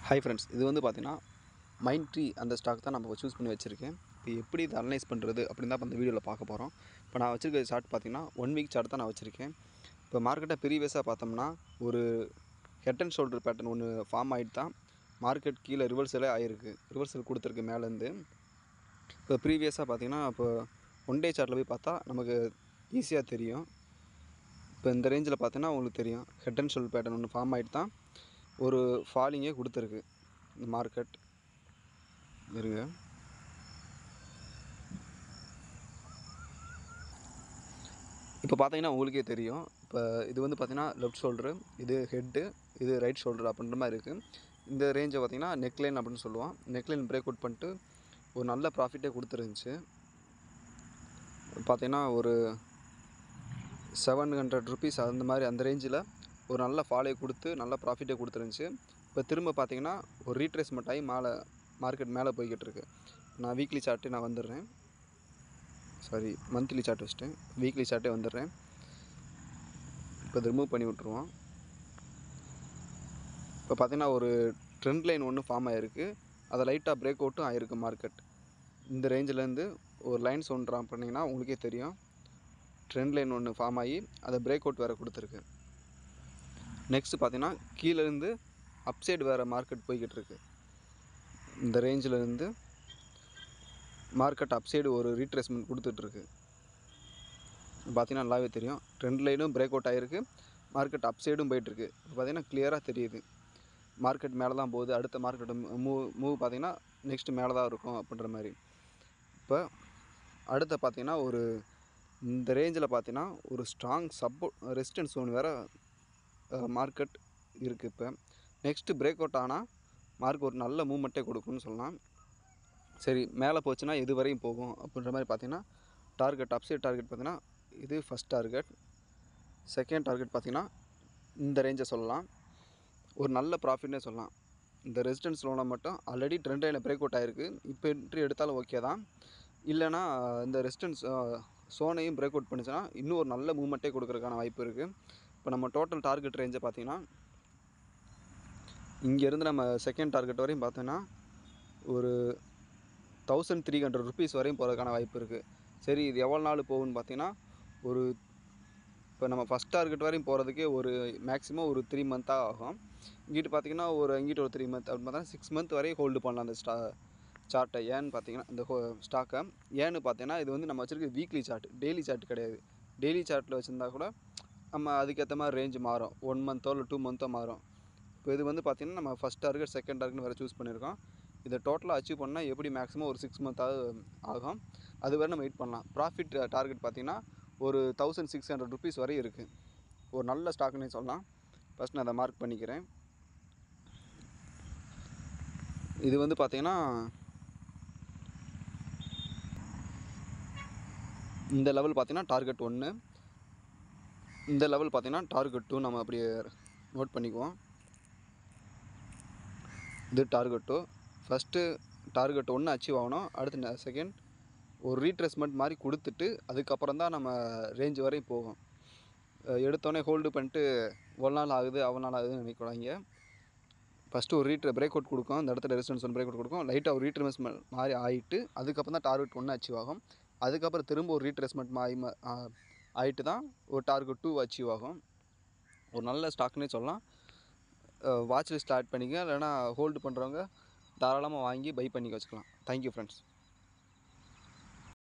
Hi friends, இது வந்து பார்த்தீங்கன்னா மைண்ட் ட்ரீ அந்த ஸ்டாக் தான் நம்ம சூஸ் பண்ணி வச்சுருக்கேன். இப்போ எப்படி இதை அனலைஸ் பண்ணுறது அப்படின்னு தான் இந்த வீடியோவில் பார்க்க போகிறோம். இப்போ நான் வச்சுருக்க சார்ட் பார்த்தீங்கன்னா 1 வீக் சார்ட் தான் நான் வச்சுருக்கேன். இப்போ மார்க்கெட்டை ப்ரீவியஸாக பார்த்தோம்னா ஒரு ஹெட் அண்ட் ஷோல்டர் பேட்டர்ன் ஒன்று ஃபார்ம் ஆகிட்டு தான் மார்க்கெட் கீழே ரிவர்சலே ஆகிருக்கு. ரிவர்சல் கொடுத்துருக்கு மேலேருந்து. இப்போ ப்ரீவியஸாக பார்த்தீங்கன்னா இப்போ 1 டே சார்ட்டில் போய் பார்த்தா நமக்கு ஈஸியாக தெரியும். இப்போ இந்த ரேஞ்சில் பார்த்தீங்கன்னா உங்களுக்கு தெரியும், ஹெட் அண்ட் ஷோல்டர் பேட்டர்ன் ஒன்று ஃபார்ம் ஆகிட்டு தான் ஒரு ஃபாலிங்கே கொடுத்துருக்கு இந்த மார்க்கெட். இருங்க, இப்போ பார்த்தீங்கன்னா உங்களுக்கே தெரியும். இப்போ இது வந்து பார்த்தீங்கன்னா லெஃப்ட் ஷோல்டரு, இது ஹெட்டு, இது ரைட் ஷோல்டர் அப்படின்ற மாதிரி இருக்குது. இந்த ரேஞ்சை பார்த்தீங்கன்னா நெக்லைன் அப்படின்னு சொல்லுவோம். நெக்லைன் பிரேக் அவுட் பண்ணிட்டு ஒரு நல்ல ப்ராஃபிட்டே கொடுத்துருந்துச்சு. பார்த்தீங்கன்னா ஒரு 700 ருபீஸ் அந்த மாதிரி அந்த ரேஞ்சில் ஒரு நல்ல ஃபாலே கொடுத்து நல்ல ப்ராஃபிட்டே கொடுத்துருந்துச்சு. இப்போ திரும்ப பார்த்தீங்கன்னா ஒரு ரீட்ரேஸ்மெண்ட் ஆகி மார்க்கெட் மேலே போய்கிட்டு இருக்கு. நான் வீக்லி சார்ட்டு நான் வந்துடுறேன். சாரி, மந்த்லி சார்ட் வச்சுட்டேன், வீக்லி சார்ட்டே வந்துடுறேன். இப்போ அதை ரிமூவ் பண்ணி விட்ருவோம். இப்போ பார்த்தீங்கன்னா ஒரு ட்ரெண்ட் லைன் ஒன்று ஃபார்ம் ஆகிருக்கு. அதை லைட்டாக பிரேக் அவுட்டும் ஆகிருக்கு மார்க்கெட். இந்த ரேஞ்சிலேருந்து ஒரு லைன்ஸ் ஒன்று ட்ரா பண்ணிங்கன்னா உங்களுக்கே தெரியும், ட்ரெண்ட் லைன் ஒன்று ஃபார்ம் ஆகி அதை பிரேக் அவுட் வேறு கொடுத்துருக்கு. நெக்ஸ்ட்டு பார்த்தீங்கன்னா கீழேருந்து அப்சைடு வேறு மார்க்கெட் போய்கிட்டு இருக்கு. இந்த ரேஞ்சிலேருந்து மார்க்கெட் அப்சைடு ஒரு ரீட்ரேஸ்மெண்ட் கொடுத்துட்ருக்கு. பார்த்தீங்கன்னா நல்லாவே தெரியும், ட்ரெண்ட் லைனும் பிரேக் அவுட் ஆகிருக்கு, மார்க்கெட் அப்சைடும் போயிட்டுருக்கு. இப்போ பார்த்தீங்கன்னா கிளியராக தெரியுது மார்க்கெட் மேலே தான் போகுது. அடுத்த மார்க்கெட் மூவ் பார்த்தீங்கன்னா நெக்ஸ்ட்டு மேலே தான் இருக்கும் அப்படின்ற மாதிரி. இப்போ அடுத்த பார்த்தீங்கன்னா ஒரு இந்த ரேஞ்சில் பார்த்தீங்கன்னா ஒரு ஸ்ட்ராங் ரெசிஸ்டன்ஸ் ஜோன் வேறு மார்க்கெட் இருக்குது. இப்போ நெக்ஸ்ட்டு பிரேக் அவுட் ஆனால் மார்க்கெட் ஒரு நல்ல மூவ்மெண்ட்டே கொடுக்குன்னு சொல்லலாம். சரி, மேலே போச்சுன்னா எது வரையும் போகும் அப்படின்ற மாதிரி பார்த்தீங்கன்னா டார்கெட், அப்சைட் டார்கெட் பார்த்தீங்கன்னா இது ஃபஸ்ட் டார்கெட். செகண்ட் டார்கெட் பார்த்தீங்கன்னா இந்த ரேஞ்சை சொல்லலாம், ஒரு நல்ல ப்ராஃபிட்னே சொல்லலாம். இந்த ரெசிஸ்டன்ஸ் லோனில் மட்டும் ஆல்ரெடி ட்ரெண்ட் லைனில் பிரேக் அவுட் ஆகிருக்கு. இப்போ என்ட்ரி எடுத்தாலும் ஓகே தான். இல்லைனா இந்த ரெசிஸ்டன்ஸ் சோனையும் பிரேக் அவுட் பண்ணிச்சுன்னா இன்னும் ஒரு நல்ல மூவ்மெண்ட்டே கொடுக்குறதுக்கான வாய்ப்பு இருக்குது. இப்போ நம்ம டோட்டல் டார்கெட் ரேஞ்சை பார்த்தீங்கன்னா இங்கேருந்து நம்ம செகண்ட் டார்கெட் வரையும் பார்த்தோன்னா ஒரு 1300 ருபீஸ் வரையும் போகிறதுக்கான வாய்ப்பு இருக்குது. சரி, இது எவ்வளோ நாள் போகும்னு பார்த்தீங்கன்னா ஒரு இப்போ நம்ம ஃபஸ்ட் டார்கெட் வரையும் போகிறதுக்கே ஒரு மேக்ஸிமம் ஒரு 3 மந்த்தாக ஆகும். இங்கிட்டு பார்த்தீங்கன்னா இங்கிட்டு ஒரு 3 மந்த் அப்படின்னு பார்த்தா 6 மந்த் வரையும் ஹோல்டு பண்ணலாம் அந்த சார்ட்டை. ஏன்னு பார்த்தீங்கன்னா இந்த ஸ்டாக்கை ஏன்னு பார்த்தீங்கன்னா இது வந்து நம்ம வச்சுருக்க வீக்லி சார்ட், டெய்லி சார்ட் கிடையாது. டெய்லி சார்ட்டில் வச்சுருந்தா கூட நம்ம அதுக்கேற்ற மாதிரி ரேஞ்சு மாறும், 1 மந்த்தோ இல்லை 2 மந்த்தோ மாறும். இப்போ இது வந்து பார்த்திங்கன்னா நம்ம ஃபஸ்ட் டார்கெட் செகண்ட் டார்கெட் வேறு சூஸ் பண்ணியிருக்கோம். இதை டோட்டலாக அச்சீவ் பண்ணால் எப்படி மேக்ஸிமம் ஒரு 6 மந்த்தாவது ஆகும். அது வரை நம்ம வெயிட் பண்ணலாம். ப்ராஃபிட் டார்கெட் பார்த்திங்கன்னா ஒரு 1600 ருபீஸ் வரை இருக்குது. ஒரு நல்ல ஸ்டாக்குன்னு சொல்லலாம். ஃபஸ்ட் நான் அதை மார்க் பண்ணிக்கிறேன். இது வந்து பார்த்திங்கன்னா இந்த லெவல் பார்த்திங்கன்னா டார்கெட் 1, இந்த லெவல் பார்த்திங்கன்னா டார்கெட் 2. நம்ம அப்படியே நோட் பண்ணிக்குவோம். இது டார்கெட் 2. ஃபஸ்ட்டு டார்கெட் 1 அச்சீவ் ஆகணும். அடுத்து செகண்ட் ஒரு ரீட்ரேஸ்மெண்ட் மாதிரி கொடுத்துட்டு அதுக்கப்புறம் தான் நம்ம ரேஞ்ச் வரையும் போகும். எடுத்தோடனே ஹோல்டு பண்ணிட்டு ஒரு நாள் ஆகுது அவ்வளோ நாள் ஆகுதுன்னு நினைக்கிறாங்க. ஃபஸ்ட்டு ஒரு பிரேக் அவுட் கொடுக்கும், இந்த இடத்துல ரெசிஸ்டன்ஸ் ஒன்று பிரேக் அவுட் கொடுக்கும், லைட்டாக ஒரு ரீட்ரேஸ்மெண்ட் மாதிரி ஆகிட்டு அதுக்கப்புறம் தான் டார்கெட் 1 அச்சீவ் ஆகும். அதுக்கப்புறம் திரும்ப ஒரு ரீட்ரேஸ்மெண்ட் ஆகிட்டு தான் ஒரு டார்கெட் 2 அச்சீவ் ஆகும். ஒரு நல்ல ஸ்டாக்னே சொல்லலாம். வாட்ச் லிஸ்ட் ஆட் பண்ணிக்க, இல்லைனா ஹோல்டு பண்ணுறவங்க தாராளமாக வாங்கி பை பண்ணிக்க வச்சுக்கலாம். Thank you friends.